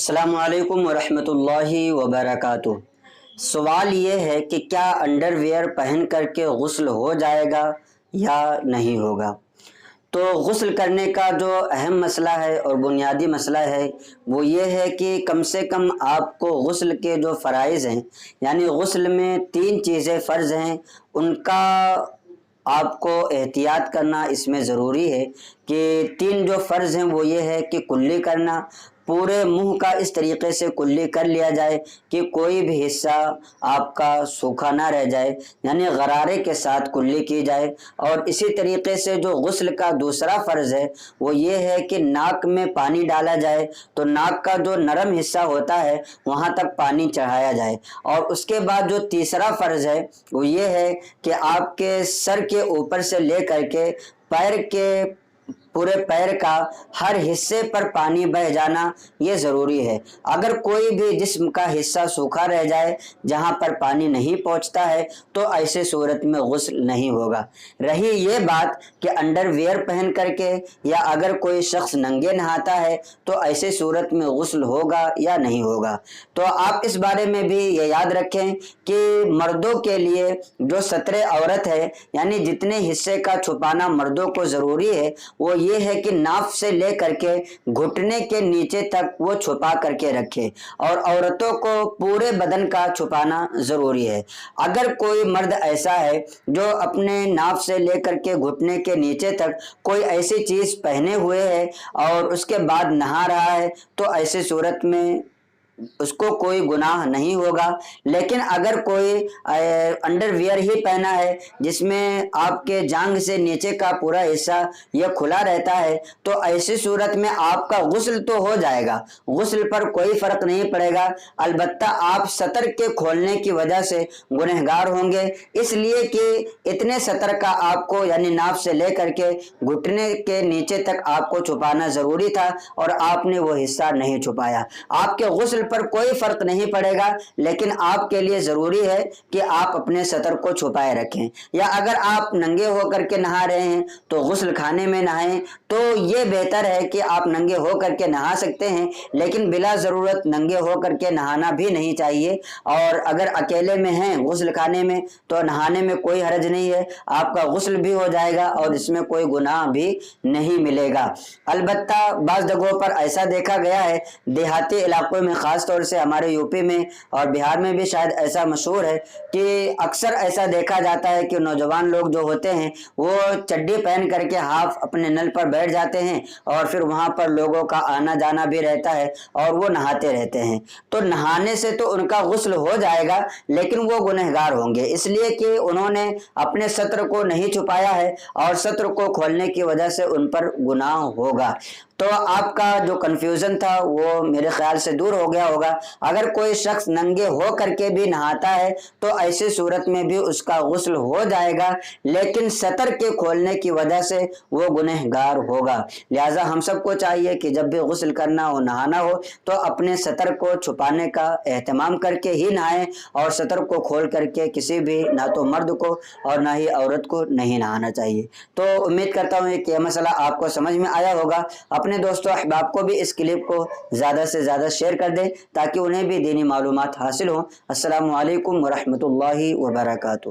السلام علیکم ورحمۃ اللہ وبرکاتہ۔ سوال یہ ہے کہ کیا انڈر ویئر پہن کر کے غسل ہو جائے گا یا نہیں ہوگا؟ تو غسل کرنے کا جو اہم مسئلہ ہے اور بنیادی مسئلہ ہے وہ یہ ہے کہ کم سے کم آپ کو غسل کے جو فرائض ہیں، یعنی غسل میں 3 چیزیں فرض ہیں، ان کا آپ کو احتیاط کرنا اس میں ضروری ہے۔ کہ 3 جو فرض ہیں وہ یہ ہے کہ کلی کرنا، پورے منہ کا اس طریقے سے کلی کر لیا جائے کہ کوئی بھی حصہ آپ کا سوکھا نہ رہ جائے، یعنی غرارے کے ساتھ کلی کی جائے۔ اور اسی طریقے سے جو غسل کا دوسرا فرض ہے وہ یہ ہے کہ ناک میں پانی ڈالا جائے، تو ناک کا جو نرم حصہ ہوتا ہے وہاں تک پانی چڑھایا جائے۔ اور اس کے بعد جو تیسرا فرض ہے وہ یہ ہے کہ آپ کے سر کے اوپر سے لے کر کے پورے پیر کا ہر حصے پر پانی بہہ جانا یہ ضروری ہے۔ اگر کوئی بھی جسم کا حصہ سوکھا رہ جائے جہاں پر پانی نہیں پہنچتا ہے تو ایسے صورت میں غسل نہیں ہوگا۔ رہی یہ بات کہ انڈر ویئر پہن کر کے یا اگر کوئی شخص ننگے نہاتا ہے تو ایسے صورت میں غسل ہوگا یا نہیں ہوگا، تو آپ اس بارے میں بھی یہ یاد رکھیں کہ مردوں کے لیے جو ستر عورت ہے، یعنی جتنے حصے کا چھپانا مردوں کو ضروری ہے وہ یہ ہے کہ ناف سے لے کر کے گھٹنے کے نیچے تک وہ چھپا کر کے رکھے، اور عورتوں کو پورے بدن کا چھپانا ضروری ہے۔ اگر کوئی مرد ایسا ہے جو اپنے ناف سے لے کر کے گھٹنے کے نیچے تک کوئی ایسی چیز پہنے ہوئے ہے اور اس کے بعد نہا رہا ہے تو ایسے صورت میں اس کو کوئی گناہ نہیں ہوگا۔ لیکن اگر کوئی انڈر ویئر ہی پہنا ہے جس میں آپ کے جانگ سے نیچے کا پورا حصہ یہ کھلا رہتا ہے تو ایسی صورت میں آپ کا غسل تو ہو جائے گا، غسل پر کوئی فرق نہیں پڑے گا، البتہ آپ سطر کے کھولنے کی وجہ سے گنہگار ہوں گے، اس لیے کہ اتنے سطر کا آپ کو یعنی ناف سے لے کر کے گھٹنے کے نیچے تک آپ کو چھپانا ضروری تھا اور آپ نے وہ حصہ نہیں چھپایا۔ آپ کے غسل پر کوئی فرق نہیں پڑے گا، لیکن آپ کے لیے ضروری ہے کہ آپ اپنے سطر کو چھپائے رکھیں۔ یا اگر آپ ننگے ہو کر کے نہا رہے ہیں تو غسل خانے میں نہائیں، تو یہ بہتر ہے کہ آپ ننگے ہو کر کے نہا سکتے ہیں، لیکن بلا ضرورت ننگے ہو کر کے نہانا بھی نہیں چاہیے۔ اور اگر اکیلے میں ہیں غسل خانے میں تو نہانے میں کوئی حرج نہیں ہے، آپ کا غسل بھی ہو جائے گا اور اس میں کوئی گناہ بھی نہیں ملے گا۔ البتہ بعض جگہوں پر ایسا دیکھا گیا ہے، دیہاتی علاقوں میں خاص طور سے ہمارے یوپی میں اور بہار میں بھی شاید ایسا مشہور ہے کہ اکثر ایسا دیکھا جاتا ہے کہ نوجوان لوگ جو ہوتے ہیں وہ چڈی پہن کر کے ہاف اپنے نل پر بیٹھ جاتے ہیں اور پھر وہاں پر لوگوں کا آنا جانا بھی رہتا ہے اور وہ نہاتے رہتے ہیں، تو نہانے سے تو ان کا غسل ہو جائے گا لیکن وہ گنہگار ہوں گے، اس لیے کہ انہوں نے اپنے سطر کو نہیں چھپایا ہے اور سطر کو کھولنے کی وجہ سے ان پر گناہ ہوگا۔ تو آپ کا جو کنفیوژن تھا وہ میرے خیال سے دور ہو گیا ہوگا۔ اگر کوئی شخص ننگے ہو کر کے بھی نہاتا ہے تو ایسی صورت میں بھی اس کا غسل ہو جائے گا، لیکن سطر کے کھولنے کی وجہ سے وہ گنہگار ہوگا۔ لہٰذا ہم سب کو چاہیے کہ جب بھی غسل کرنا ہو، نہانا ہو، تو اپنے سطر کو چھپانے کا اہتمام کر کے ہی نہائیں اور سطر کو کھول کر کے کسی بھی نہ تو مرد کو اور نہ ہی عورت کو نہیں نہانا چاہیے۔ تو امید کرتا ہوں کہ یہ مسئلہ آپ کو سمجھ میں آیا ہوگا۔ اپنے دوستوں احباب کو بھی اس کلپ کو زیادہ سے زیادہ شیئر کر دیں تاکہ انہیں بھی دینی معلومات حاصل ہوں۔ السلام علیکم ورحمۃ اللہ وبرکاتہ۔